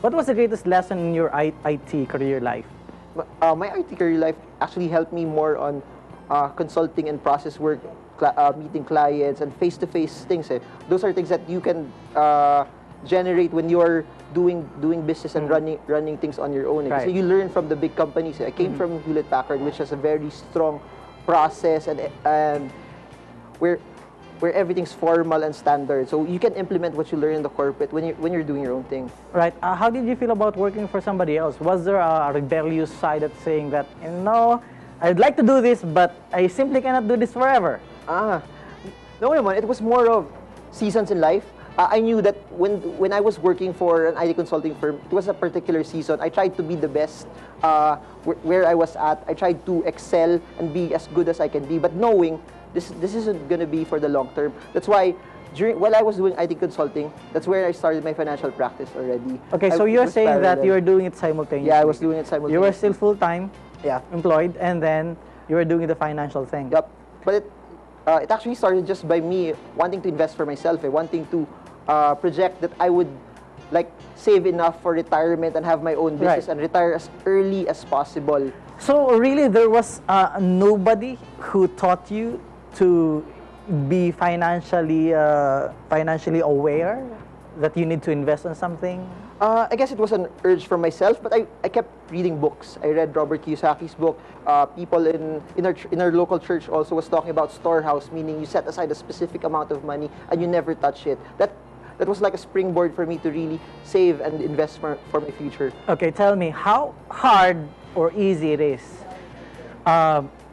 What was the greatest lesson in your IT career life? My IT career life actually helped me more on consulting and process work, meeting clients, and face-to-face things. Those are things that you can generate when you're doing business and running things on your own. Right. So you learn from the big companies. I came from Hewlett Packard, which has a very strong process and where everything's formal and standard. So you can implement what you learn in the corporate when you're doing your own thing. Right. How did you feel about working for somebody else? Was there a rebellious side that's saying that, no, I'd like to do this, but I simply cannot do this forever? No naman. It was more of seasons in life. I knew that when I was working for an IT consulting firm, it was a particular season. I tried to be the best where I was at. I tried to excel and be as good as I can be, but knowing this isn't going to be for the long term. That's why while I was doing IT consulting, that's where I started my financial practice already. Okay, so you're saying that you were doing it simultaneously. Yeah, I was doing it simultaneously. You were still full-time employed, and then you were doing the financial thing. Yep. But it actually started just by me wanting to invest for myself, wanting to project that I would like save enough for retirement and have my own business and retire as early as possible. So really, there was nobody who taught you to be financially aware that you need to invest on something? I guess it was an urge from myself, but I kept reading books. I read Robert Kiyosaki's book. People in our local church also was talking about storehouse, meaning you set aside a specific amount of money and you never touch it. That was like a springboard for me to really save and invest for my future. Okay, tell me, how hard or easy it is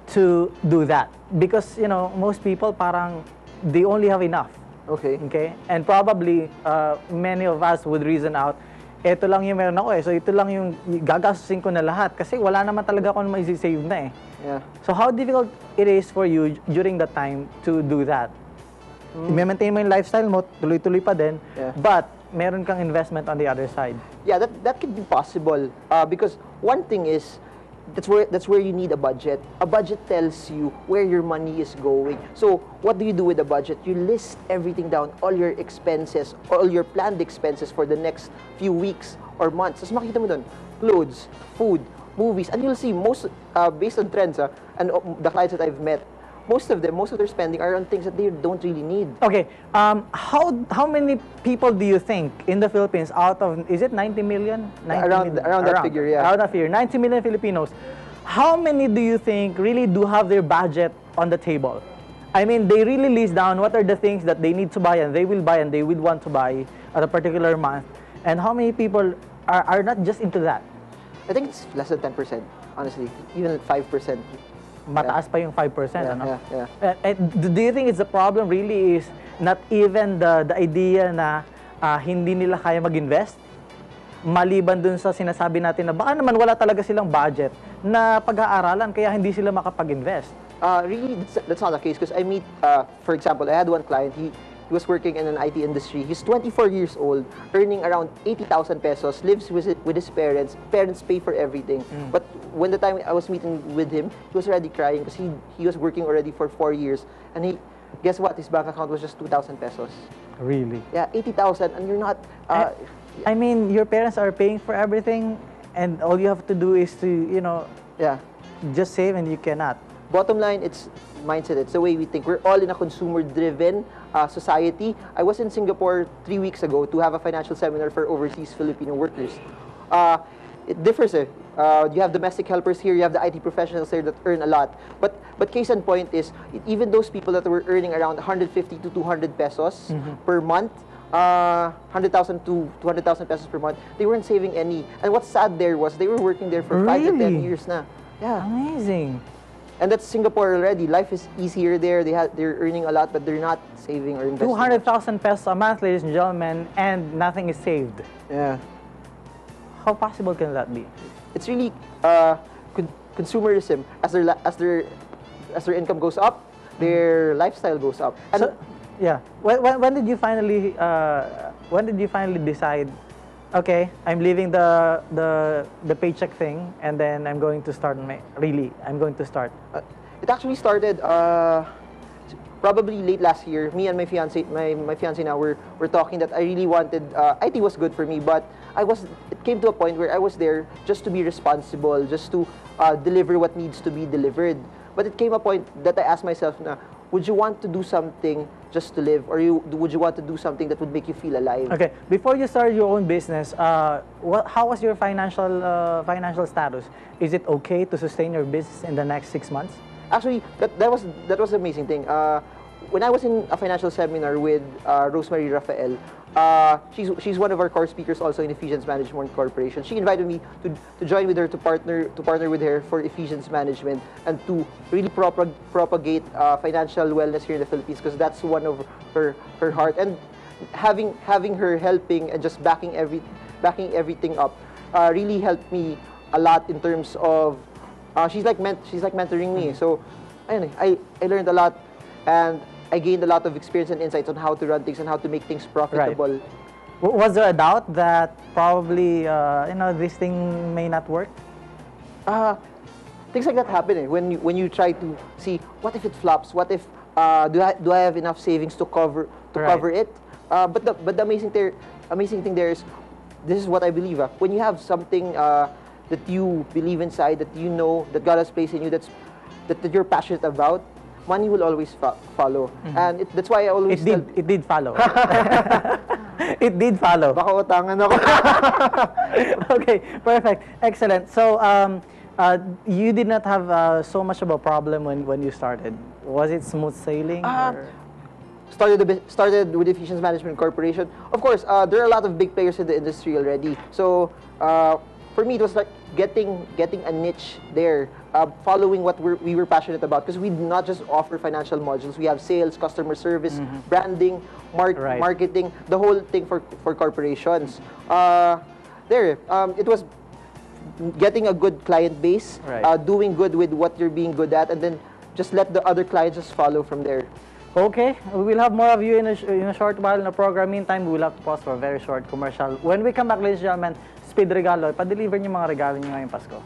to do that? Because, you know, most people parang they only have enough. Okay? And probably many of us would reason out, eto lang yung meron ako so ito lang yung gagastusin ko na lahat kasi wala naman talaga akong maisi-save na Yeah. So how difficult it is for you during that time to do that? I-maintain mo yung lifestyle mo, tuloy-tuloy pa din, but meron kang investment on the other side. Yeah, that could be possible because one thing is that's where you need a budget. A budget tells you where your money is going. So what do you do with the budget? You list everything down, all your expenses, all your planned expenses for the next few weeks or months. Tapos makita mo doon, clothes, food, movies, and you'll see most based on trends and the clients that I've met, most of their spending are on things that they don't really need. Okay, how many people do you think in the Philippines out of, is it 90 million? 90 around that figure, yeah. Around that figure, 90 million Filipinos. How many do you think really do have their budget on the table? I mean, they really list down what are the things that they need to buy and they will buy and they will want to buy at a particular month. And how many people are not just into that? I think it's less than 10%, honestly. Even 5%. Mataas pa yung 5%, ano? Yeah. Do you think it's the problem really is not even the idea na hindi nila kaya mag-invest? Maliban dun sa sinasabi natin na baka naman wala talaga silang budget na pag-aaralan kaya hindi sila makapag-invest. Really, that's not the case because I meet, for example, I had one client, he was working in an IT industry. He's 24 years old, earning around 80,000 pesos, lives with his parents. Parents pay for everything. But when the time I was meeting with him, he was already crying because he was working already for 4 years. And guess what? His bank account was just 2,000 pesos. Really? Yeah, 80,000 and you're not... I mean, your parents are paying for everything and all you have to do is to, you know, just save and you cannot. Bottom line, it's mindset. It's the way we think. We're all in a consumer-driven society. I was in Singapore 3 weeks ago to have a financial seminar for overseas Filipino workers. It differs. You have domestic helpers here. You have the IT professionals here that earn a lot. But case in point is, even those people that were earning around 150 to 200 pesos per month, 100,000 to 200,000 pesos per month, they weren't saving any. And what's sad there was they were working there for 5 to 10 years na. Yeah. Amazing. And that's Singapore already. Life is easier there. They're earning a lot, but they're not saving or investing. 200,000 pesos a month, ladies and gentlemen, and nothing is saved. Yeah. How possible can that be? It's really consumerism. As their income goes up, their lifestyle goes up. And so, yeah. When did you finally decide? Okay, I'm leaving the paycheck thing, and then I'm going to start I'm going to start. It actually started probably late last year, me and my fiance, my fiance now, we're talking that I really wanted, IT was good for me, but it came to a point where I was there just to be responsible, just to deliver what needs to be delivered. But it came a point that I asked myself, na, would you want to do something just to live, or would you want to do something that would make you feel alive? Okay, before you started your own business, how was your financial status? Is it okay to sustain your business in the next 6 months? Actually, that was the amazing thing. When I was in a financial seminar with Regine Rafael, she's one of our core speakers also in Ephesians Management Corporation. She invited me to join with her to partner with her for Ephesians Management and to really propagate financial wellness here in the Philippines, because that's one of her heart. And having her helping and just backing everything up really helped me a lot in terms of she's like mentoring me. So ayun, I learned a lot, and I gained a lot of experience and insights on how to run things and how to make things profitable. Right. Was there a doubt that probably this thing may not work? Things like that happen when you try to see what if it flops, what if do I have enough savings to cover it. But the amazing thing there is, this is what I believe. When you have something that you believe inside, that you know that God has placed in you, that you're passionate about, money will always follow. And that's why I always It did follow. It did follow. Baka utangan ako. Okay, perfect, excellent. So you did not have so much of a problem when you started. Was it smooth sailing? Started with Ephesians Management Corporation. Of course, there are a lot of big players in the industry already. So for me, it was like getting a niche there, following what we were passionate about. Because we do not just offer financial modules. We have sales, customer service, branding, marketing, the whole thing for corporations. It was getting a good client base, doing good with what you're being good at, and then just let the other clients just follow from there. Okay, we will have more of you in a short while in the program. Meantime, we will have to pause for a very short commercial. When we come back, ladies and gentlemen, Speedregalo, pa-deliver niyo mga regalo niyo ngayong Pasko.